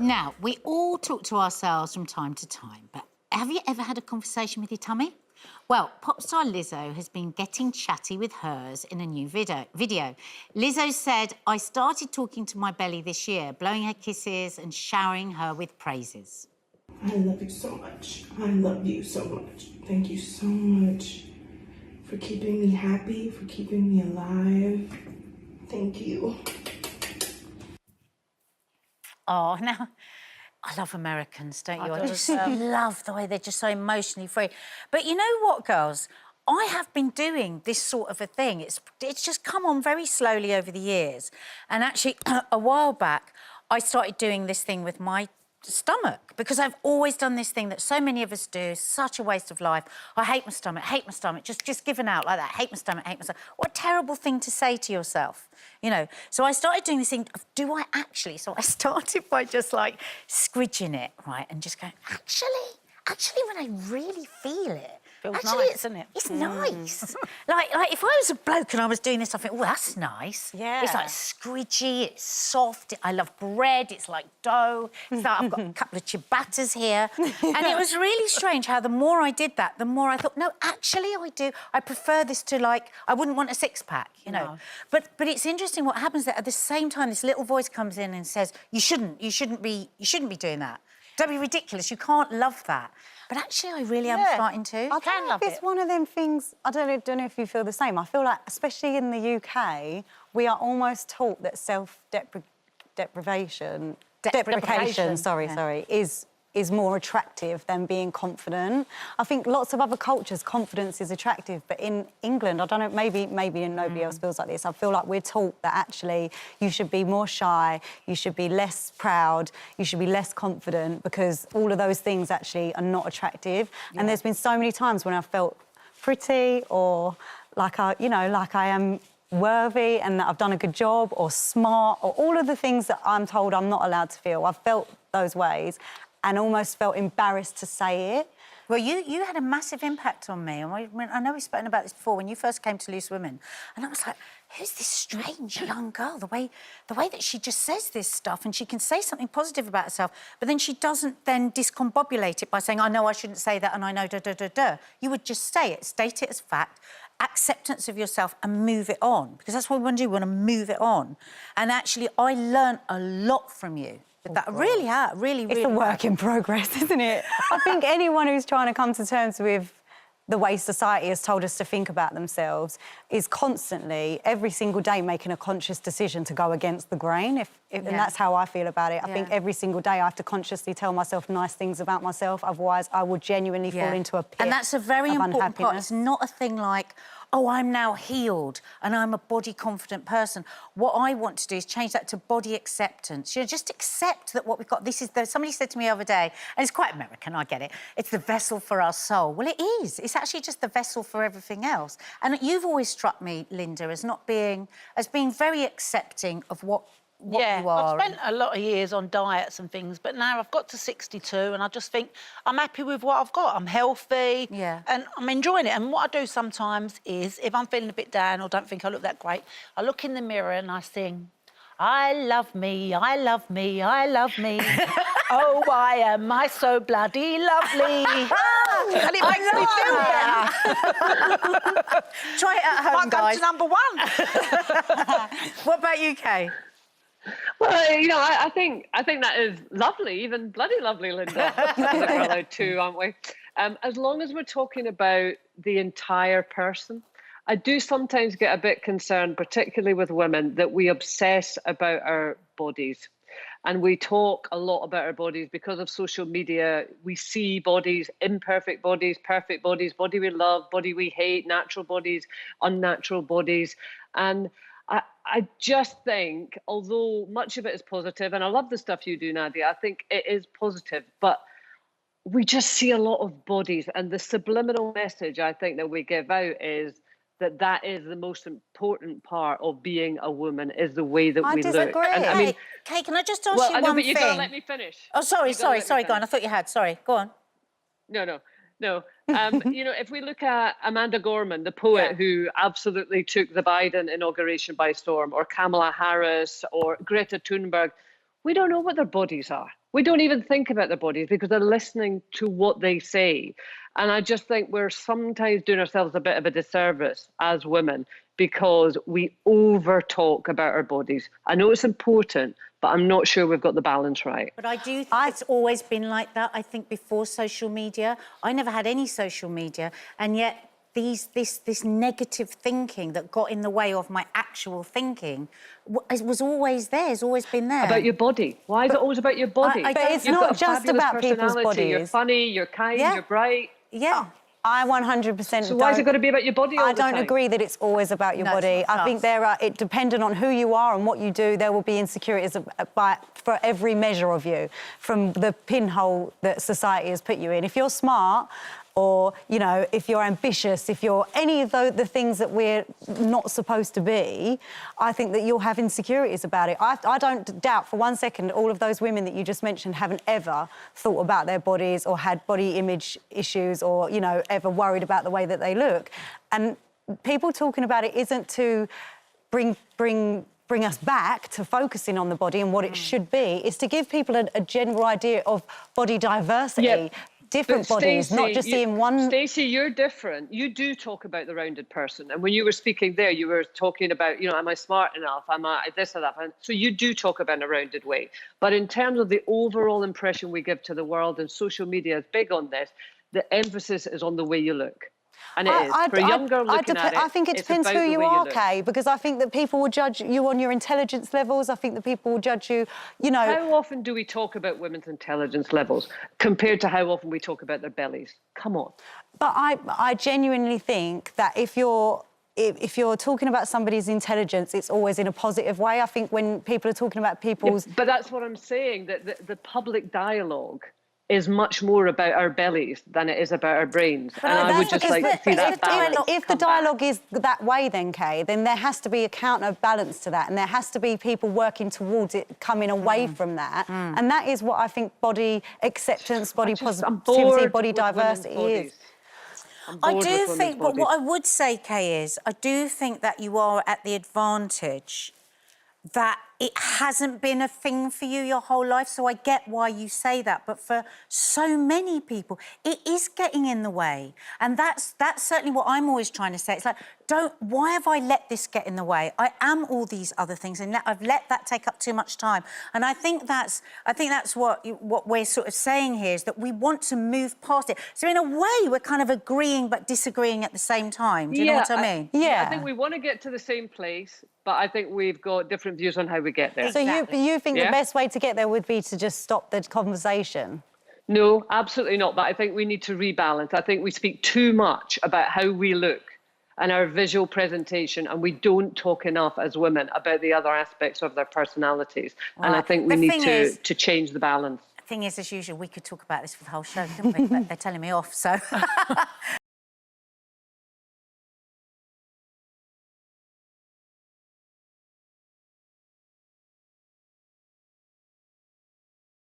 Now, we all talk to ourselves from time to time, but have you ever had a conversation with your tummy? Well, pop star Lizzo has been getting chatty with hers in a new video. Lizzo said, "I started talking to my belly this year, blowing her kisses and showering her with praises." I love you so much. I love you so much. Thank you so much for keeping me happy, for keeping me alive. Thank you. Oh, now, I love Americans, don't you? I just love the way they're just so emotionally free. But you know what, girls? I have been doing this sort of a thing. It's just come on very slowly over the years. And actually, a while back, I started doing this thing with my stomach, because I've always done this thing that so many of us do, such a waste of life. I hate my stomach, just giving out like that. Hate my stomach, hate my stomach. What a terrible thing to say to yourself, you know. So I started doing this thing of, do I actually? So I started by just like squidging it, right, and just going, actually, when I really feel it, feels actually, nice, doesn't it? It's nice. like if I was a bloke and I was doing this, I think, oh, that's nice. Yeah. It's like squidgy, it's soft. I love bread. It's like dough. It's like I've got a couple of ciabattas here. And it was really strange how the more I did that, the more I thought, no, actually I do. I prefer this to, like, I wouldn't want a six-pack, you know. No. But it's interesting what happens that at the same time this little voice comes in and says, you shouldn't be doing that. Don't be ridiculous. You can't love that. But actually, I really am starting to. I can love it. It's one of them things, I don't know if you feel the same. I feel like, especially in the UK, we are almost taught that deprecation, is more attractive than being confident. I think lots of other cultures, confidence is attractive, but in England, I don't know, maybe nobody else feels like this. I feel like we're taught that actually you should be more shy, you should be less proud, you should be less confident, because all of those things actually are not attractive. Yeah. And there's been so many times when I've felt pretty or like I am worthy and that I've done a good job, or smart, or all of the things that I'm told I'm not allowed to feel. I've felt those ways and almost felt embarrassed to say it. Well, you had a massive impact on me. And I know we've spoken about this before, when you first came to Loose Women, and I was like, who's this strange young girl? The way that she just says this stuff, and she can say something positive about herself, but then she doesn't then discombobulate it by saying, I know I shouldn't say that, and I know da-da-da-da. You would just say it, state it as fact, acceptance of yourself, and move it on. Because that's what we want to do, we want to move it on. And actually, I learned a lot from you. That really, It's a work in progress, isn't it? I think anyone who's trying to come to terms with the way society has told us to think about themselves is constantly, every single day, making a conscious decision to go against the grain. And that's how I feel about it. I think every single day I have to consciously tell myself nice things about myself, otherwise I will genuinely fall into a pit of And that's a very important part. It's not a thing like, oh, I'm now healed and I'm a body-confident person. What I want to do is change that to body acceptance. You know, just accept that what we've got, somebody said to me the other day, and it's quite American, I get it, it's the vessel for our soul. Well, it is. It's actually just the vessel for everything else. And you've always struck me, Linda, as being very accepting of what you are. I've spent a lot of years on diets and things, but now I've got to 62 and I just think I'm happy with what I've got. I'm healthy and I'm enjoying it. And what I do sometimes is, if I'm feeling a bit down or don't think I look that great, I look in the mirror and I sing, I love me, I love me, I love me. Oh, why am I so bloody lovely? And it makes me feel better. Try it at home, guys. Might go to #1. What about you, Kaye? Well, you know, I think that is lovely, even bloody lovely, Linda. We're allowed to, aren't we? As long as we're talking about the entire person. I do sometimes get a bit concerned, particularly with women, that we obsess about our bodies. And we talk a lot about our bodies because of social media. We see bodies, imperfect bodies, perfect bodies, body we love, body we hate, natural bodies, unnatural bodies. And I just think, although much of it is positive, and I love the stuff you do, Nadia, I think it is positive, but we just see a lot of bodies, and the subliminal message I think that we give out is that is the most important part of being a woman, is the way that we disagree. look. And, I mean, Kaye, can I just ask you one thing? But you've got to let me finish. Oh, sorry, go on. I thought you had. Sorry, go on. No. You know, if we look at Amanda Gorman, the poet who absolutely took the Biden inauguration by storm, or Kamala Harris, or Greta Thunberg, we don't know what their bodies are. We don't even think about their bodies because they're listening to what they say. And I just think we're sometimes doing ourselves a bit of a disservice as women because we over talk about our bodies. I know it's important, but I'm not sure we've got the balance right. But I do think it's always been like that. I think before social media, I never had any social media, and yet this negative thinking that got in the way of my actual thinking was always there, has always been there. About your body. Why is it always about your body? But it's You've not got a just fabulous about people's personality. bodies. You're funny, you're kind, you're bright. Yeah. I 100%. So why is it got to be about your body all the time? I don't agree that it's always about your body. I think it dependent on who you are and what you do, there will be insecurities for every measure of you, from the pinhole that society has put you in. If you're smart, or, you know, if you're ambitious, if you're any of the things that we're not supposed to be, I think that you'll have insecurities about it. I don't doubt for one second all of those women that you just mentioned haven't ever thought about their bodies or had body image issues or, you know, ever worried about the way that they look. And people talking about it isn't to bring us back to focusing on the body and what it should be. It's to give people a general idea of body diversity. Yep. Different bodies, Stacey, not just seeing one. Stacey, you're different. You do talk about the rounded person. And when you were speaking there, you were talking about, you know, am I smart enough? Am I this or that? And so you do talk about in a rounded way. But in terms of the overall impression we give to the world, and social media is big on this, the emphasis is on the way you look. And it is. For a young girl looking at it, I think it depends who you are, Kaye, because I think that people will judge you on your intelligence levels. I think that people will judge you, you know... How often do we talk about women's intelligence levels compared to how often we talk about their bellies? Come on. But I genuinely think that if you're talking about somebody's intelligence, it's always in a positive way. I think when people are talking about people's... Yeah, but that's what I'm saying, that the public dialogue is much more about our bellies than it is about our brains. But and I would just like to see that balance. If the dialogue is that way then, Kaye, then there has to be a counterbalance to that, and there has to be people working towards it coming away from that. And that is what I think body acceptance, body positivity, body diversity is. I do think, but what I would say, Kaye, is I do think that you are at the advantage that it hasn't been a thing for you your whole life, so I get why you say that. But for so many people, it is getting in the way. And that's certainly what I'm always trying to say. It's like, why have I let this get in the way? I am all these other things, and I've let that take up too much time. And I think that's what we're sort of saying here, is that we want to move past it. So in a way, we're kind of agreeing but disagreeing at the same time. Do you know what I mean? Yeah. I think we want to get to the same place, but I think we've got different views on how we get there. So you think the best way to get there would be to just stop the conversation? No, absolutely not. But I think we need to rebalance. I think we speak too much about how we look and our visual presentation, and we don't talk enough as women about the other aspects of their personalities. Right. And I think we need to change the balance. The thing is, as usual, we could talk about this for the whole show, couldn't we? But they're telling me off, so...